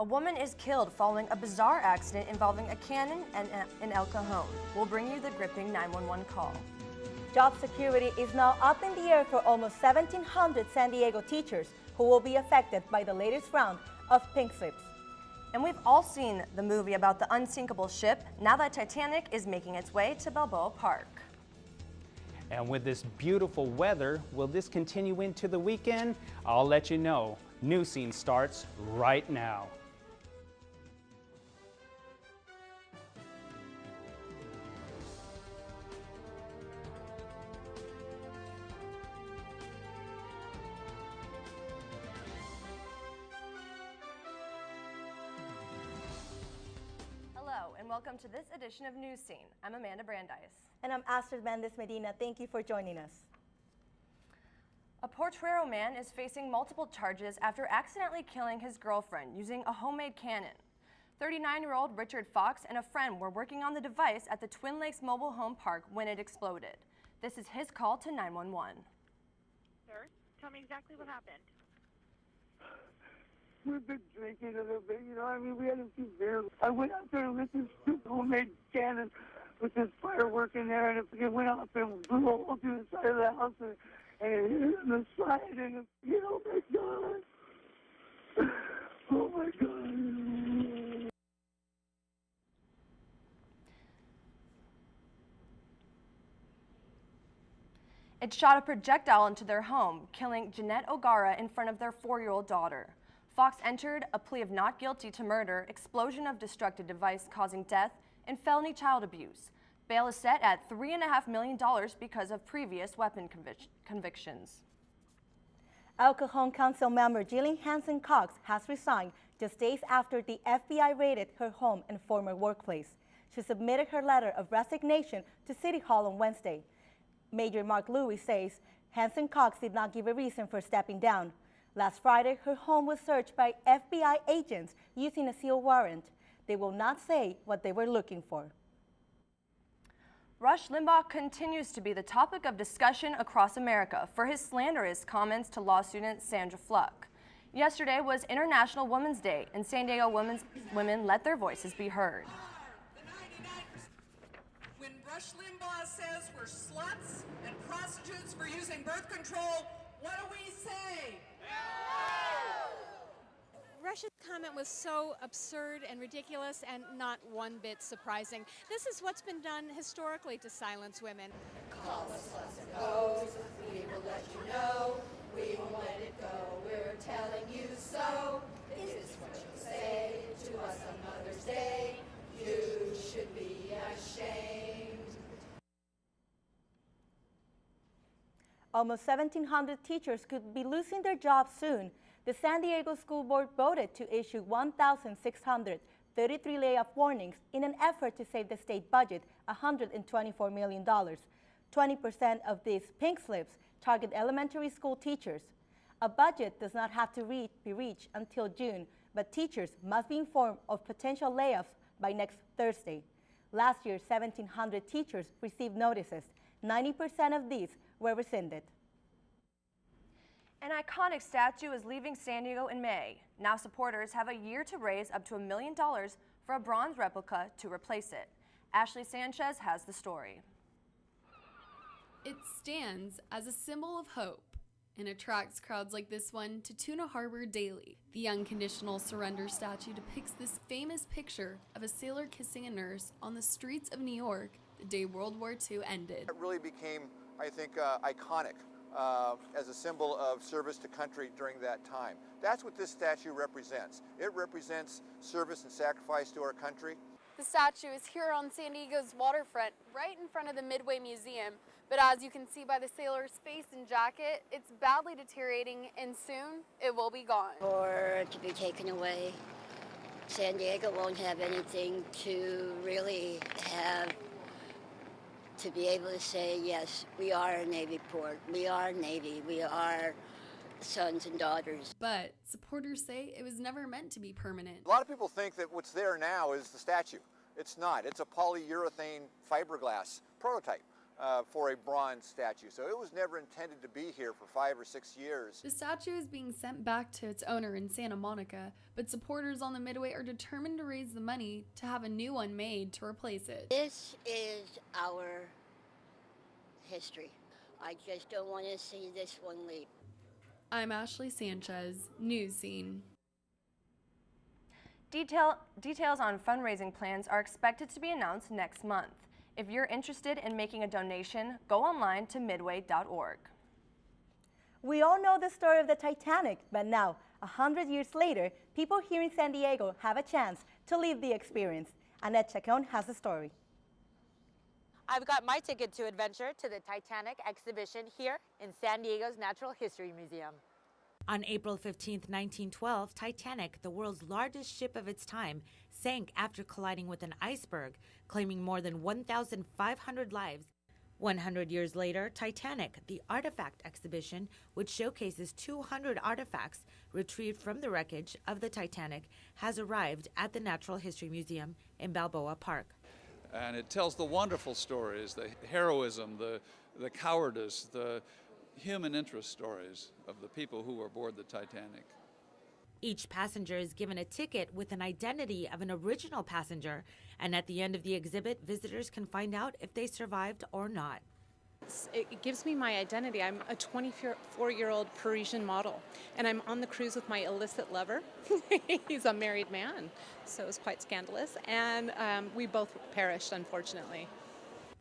A woman is killed following a bizarre accident involving a cannon and an El Cajon. We'll bring you the gripping 911 call. Job security is now up in the air for almost 1,700 San Diego teachers who will be affected by the latest round of pink slips. And we've all seen the movie about the unsinkable ship. Now that Titanic is making its way to Balboa Park. And with this beautiful weather, will this continue into the weekend? I'll let you know. Newscene starts right now. Hello, and welcome to this edition of Newscene. I'm Amanda Brandeis. And I'm Astrid Mendez Medina. Thank you for joining us. A Potrero man is facing multiple charges after accidentally killing his girlfriend using a homemade cannon. 39-year-old Richard Fox and a friend were working on the device at the Twin Lakes Mobile Home Park when it exploded. This is his call to 911. Sir, tell me exactly what happened. We've been drinking a little bit, we had a few beers. I went out there with this stupid homemade cannon with this firework in there, and it went off and blew all through the side of the house, and it hit on the side, and oh my God. Oh my God. It shot a projectile into their home, killing Jeanette O'Gara in front of their 4-year-old daughter. Fox entered a plea of not guilty to murder, explosion of destructive device causing death, and felony child abuse. Bail is set at $3.5 million because of previous weapon convictions. El Cajon Council member Jillian Hansen Cox has resigned just days after the FBI raided her home and former workplace. She submitted her letter of resignation to City Hall on Wednesday. Major Mark Lewis says Hansen Cox did not give a reason for stepping down. Last Friday, her home was searched by FBI agents using a sealed warrant. They will not say what they were looking for. Rush Limbaugh continues to be the topic of discussion across America for his slanderous comments to law student Sandra Fluck. Yesterday was International Women's Day, and San Diego women let their voices be heard. When Rush Limbaugh says we're sluts and prostitutes for using birth control, what do we say? Rush's comment was so absurd and ridiculous and not one bit surprising. This is what's been done historically to silence women. Call us sluts and hoes, we will let you know, we won't let it go, we're telling you so. This is what you say to us on Mother's Day, you should be ashamed. Almost 1,700 teachers could be losing their jobs soon. The San Diego School Board voted to issue 1,633 layoff warnings in an effort to save the state budget $124 million. 20% of these pink slips target elementary school teachers. A budget does not have to be reached until June, but teachers must be informed of potential layoffs by next Thursday. Last year, 1,700 teachers received notices. 90% of these were rescinded. An iconic statue is leaving San Diego in May. Now supporters have a year to raise up to $1 million for a bronze replica to replace it. Ashley Sanchez has the story. It stands as a symbol of hope and attracts crowds like this one to Tuna Harbor daily. The unconditional surrender statue depicts this famous picture of a sailor kissing a nurse on the streets of New York the day World War II ended. It really became, I think, iconic as a symbol of service to country during that time. That's what this statue represents. It represents service and sacrifice to our country. The statue is here on San Diego's waterfront, right in front of the Midway Museum. But as you can see by the sailor's face and jacket, it's badly deteriorating and soon it will be gone. Or to be taken away. San Diego won't have anything to really have to be able to say, yes, we are a Navy port, we are Navy, we are sons and daughters. But supporters say it was never meant to be permanent. A lot of people think that what's there now is the statue. It's not. It's a polyurethane fiberglass prototype. for a bronze statue. So it was never intended to be here for 5 or 6 years. The statue is being sent back to its owner in Santa Monica, but supporters on the Midway are determined to raise the money to have a new one made to replace it. This is our history. I just don't want to see this one leave. I'm Ashley Sanchez, Newscene. Details on fundraising plans are expected to be announced next month. If you're interested in making a donation, go online to midway.org. We all know the story of the Titanic, but now, 100 years later, people here in San Diego have a chance to live the experience. Annette Chacon has the story. I've got my ticket to adventure to the Titanic exhibition here in San Diego's Natural History Museum. On April 15, 1912, Titanic, the world's largest ship of its time, sank after colliding with an iceberg, claiming more than 1,500 lives. 100 years later, Titanic, the artifact exhibition, which showcases 200 artifacts retrieved from the wreckage of the Titanic, has arrived at the Natural History Museum in Balboa Park. And it tells the wonderful stories, the heroism, the cowardice, the human interest stories of the people who were aboard the Titanic. Each passenger is given a ticket with an identity of an original passenger, and at the end of the exhibit, visitors can find out if they survived or not. It gives me my identity. I'm a 24-year-old Parisian model, and I'm on the cruise with my illicit lover. He's a married man, so it was quite scandalous, and we both perished, unfortunately.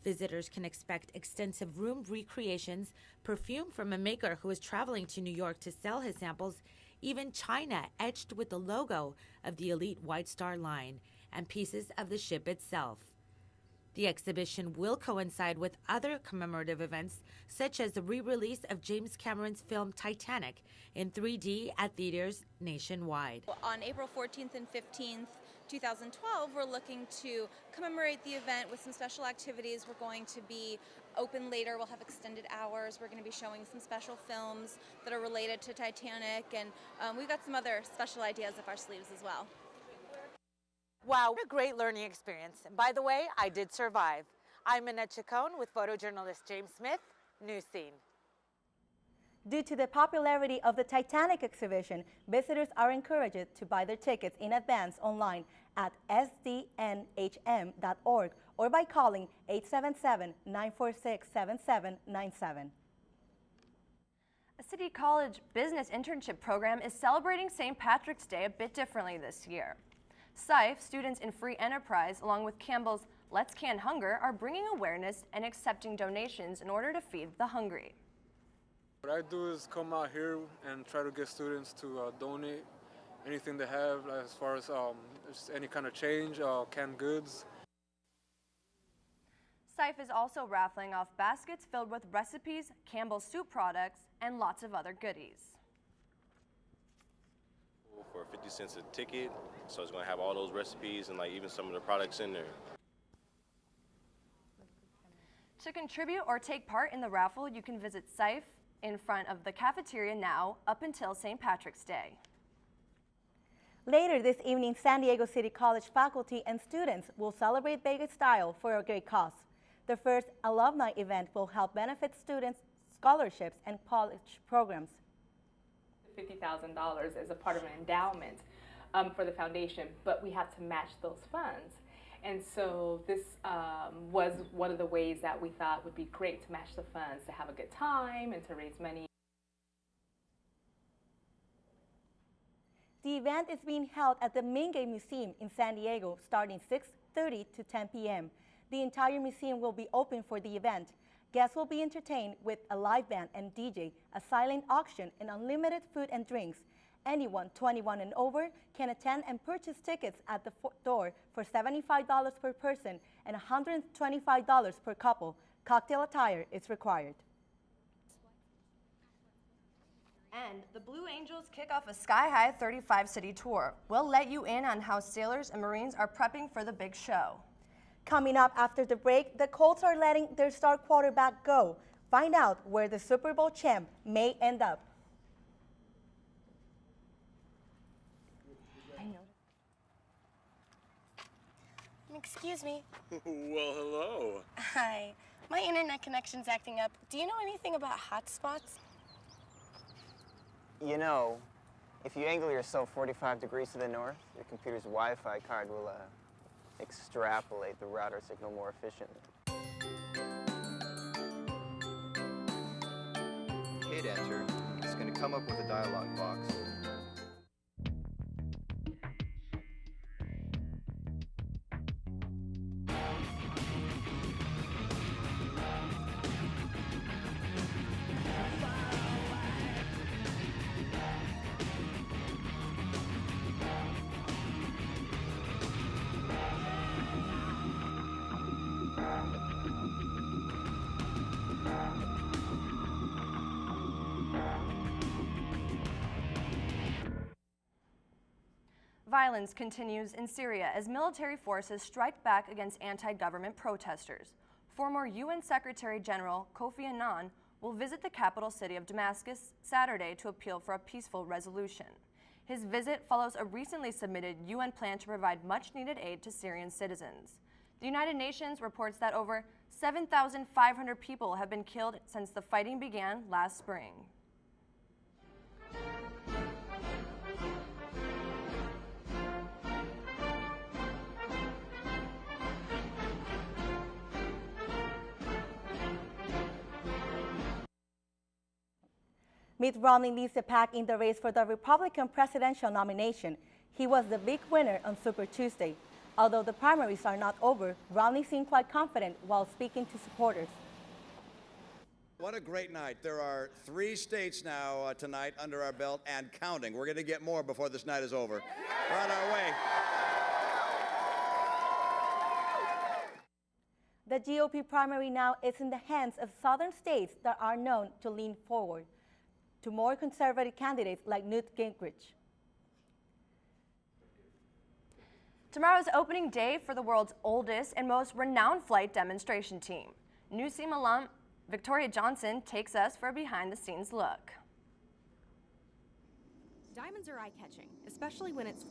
Visitors can expect extensive room recreations, perfume from a maker who is traveling to New York to sell his samples, even china etched with the logo of the elite White Star Line, and pieces of the ship itself. The exhibition will coincide with other commemorative events, such as the re-release of James Cameron's film Titanic in 3D at theaters nationwide. On April 14th and 15th, 2012, we're looking to commemorate the event with some special activities. We're going to be open later. We'll have extended hours. We're going to be showing some special films that are related to Titanic, and we've got some other special ideas up our sleeves as well. Wow, what a great learning experience. And by the way, I did survive. I'm Annette Chacon with photojournalist James Smith, Newscene. Due to the popularity of the Titanic exhibition, visitors are encouraged to buy their tickets in advance online at sdnhm.org or by calling 877-946-7797. A City College business internship program is celebrating St. Patrick's Day a bit differently this year. SIFE, students in free enterprise, along with Campbell's Let's Can Hunger, are bringing awareness and accepting donations in order to feed the hungry. What I do is come out here and try to get students to donate anything they have, like as far as just any kind of change, canned goods. SIFE is also raffling off baskets filled with recipes, Campbell's soup products, and lots of other goodies. For 50 cents a ticket, so it's going to have all those recipes and like even some of the products in there. To contribute or take part in the raffle, you can visit SIFE in front of the cafeteria now up until St. Patrick's Day. Later this evening, San Diego City College faculty and students will celebrate Vegas style for a great cause. The first alumni event will help benefit students' scholarships and college programs. $50,000 as a part of an endowment for the foundation, but we have to match those funds. And so this was one of the ways that we thought would be great to match the funds, to have a good time and to raise money. The event is being held at the Mingay Museum in San Diego starting 6:30 to 10 p.m. The entire museum will be open for the event. Guests will be entertained with a live band and DJ, a silent auction, and unlimited food and drinks. Anyone 21 and over can attend and purchase tickets at the door for $75 per person and $125 per couple. Cocktail attire is required. And the Blue Angels kick off a sky-high 35-city tour. We'll let you in on how sailors and Marines are prepping for the big show. Coming up after the break, the Colts are letting their star quarterback go. Find out where the Super Bowl champ may end up. Excuse me. Well, hello. Hi. My internet connection's acting up. Do you know anything about hotspots? You know, if you angle yourself 45 degrees to the north, your computer's Wi-Fi card will extrapolate the router signal more efficiently. Hit enter. It's going to come up with a dialog box. Violence continues in Syria as military forces strike back against anti-government protesters. Former UN Secretary General Kofi Annan will visit the capital city of Damascus Saturday to appeal for a peaceful resolution. His visit follows a recently submitted UN plan to provide much-needed aid to Syrian citizens. The United Nations reports that over 7,500 people have been killed since the fighting began last spring. Mitt Romney leads the pack in the race for the Republican presidential nomination. He was the big winner on Super Tuesday. Although the primaries are not over, Romney seemed quite confident while speaking to supporters. What a great night. There are 3 states now tonight under our belt and counting. We're going to get more before this night is over. We're on our way. The GOP primary now is in the hands of southern states that are known to lean forward to more conservative candidates like Newt Gingrich. Tomorrow is opening day for the world's oldest and most renowned flight demonstration team. Newscene alum Victoria Johnson takes us for a behind-the-scenes look. Diamonds are eye-catching, especially when it's